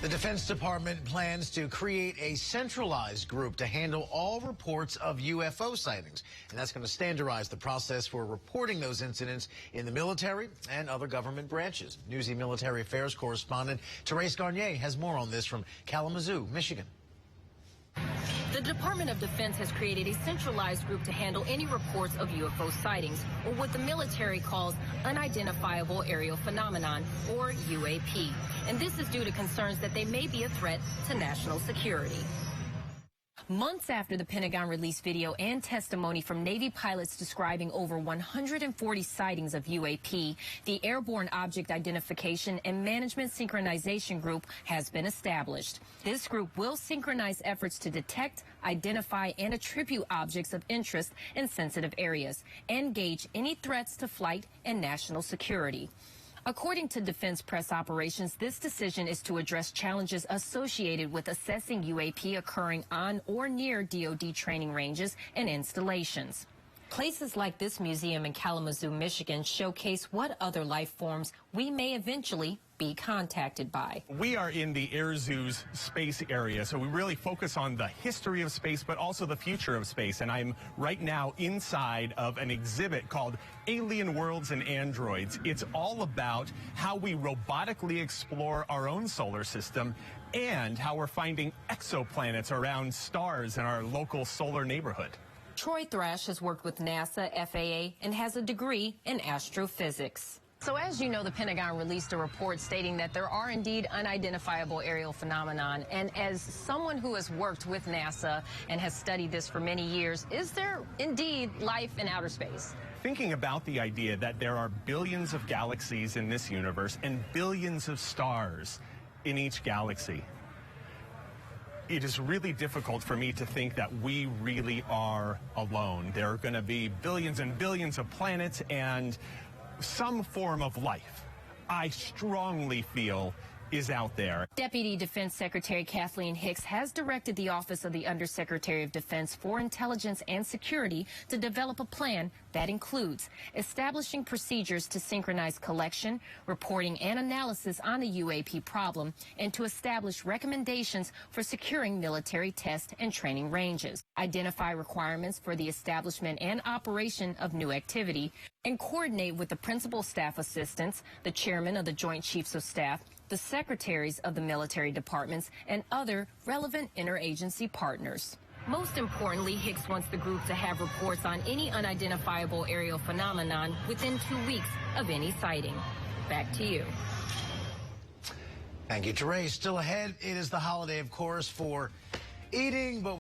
The Defense Department plans to create a centralized group to handle all reports of UFO sightings. And that's going to standardize the process for reporting those incidents in the military and other government branches. Newsy Military Affairs correspondent Therese Garnier has more on this from Kalamazoo, Michigan. The Department of Defense has created a centralized group to handle any reports of UFO sightings, or what the military calls Unidentifiable Aerial Phenomenon, or UAP. And this is due to concerns that they may be a threat to national security. Months after the Pentagon released video and testimony from Navy pilots describing over 140 sightings of UAP, the Airborne Object Identification and Management Synchronization Group has been established. This group will synchronize efforts to detect, identify, and attribute objects of interest in sensitive areas and gauge any threats to flight and national security. According to Defense Press Operations, this decision is to address challenges associated with assessing UAP occurring on or near DoD training ranges and installations. Places like this museum in Kalamazoo, Michigan showcase what other life forms we may eventually be contacted by. We are in the Air Zoo's space area, so we really focus on the history of space, but also the future of space. And I'm right now inside of an exhibit called Alien Worlds and Androids. It's all about how we robotically explore our own solar system and how we're finding exoplanets around stars in our local solar neighborhood. Troy Thrash has worked with NASA, FAA, and has a degree in astrophysics. So as you know, the Pentagon released a report stating that there are indeed unidentifiable aerial phenomenon. And as someone who has worked with NASA and has studied this for many years, is there indeed life in outer space? Thinking about the idea that there are billions of galaxies in this universe and billions of stars in each galaxy, it is really difficult for me to think that we really are alone. There are going to be billions and billions of planets and some form of life, I strongly feel, is out there. Deputy Defense Secretary Kathleen Hicks has directed the Office of the Undersecretary of Defense for Intelligence and Security to develop a plan that includes establishing procedures to synchronize collection, reporting, and analysis on the UAP problem, and to establish recommendations for securing military test and training ranges, identify requirements for the establishment and operation of new activity, and coordinate with the principal staff assistants, the chairman of the Joint Chiefs of Staff, the secretaries of the military departments, and other relevant interagency partners. Most importantly, Hicks wants the group to have reports on any unidentifiable aerial phenomenon within 2 weeks of any sighting. Back to you. Thank you, Therese. Still ahead, it is the holiday, of course, for eating, but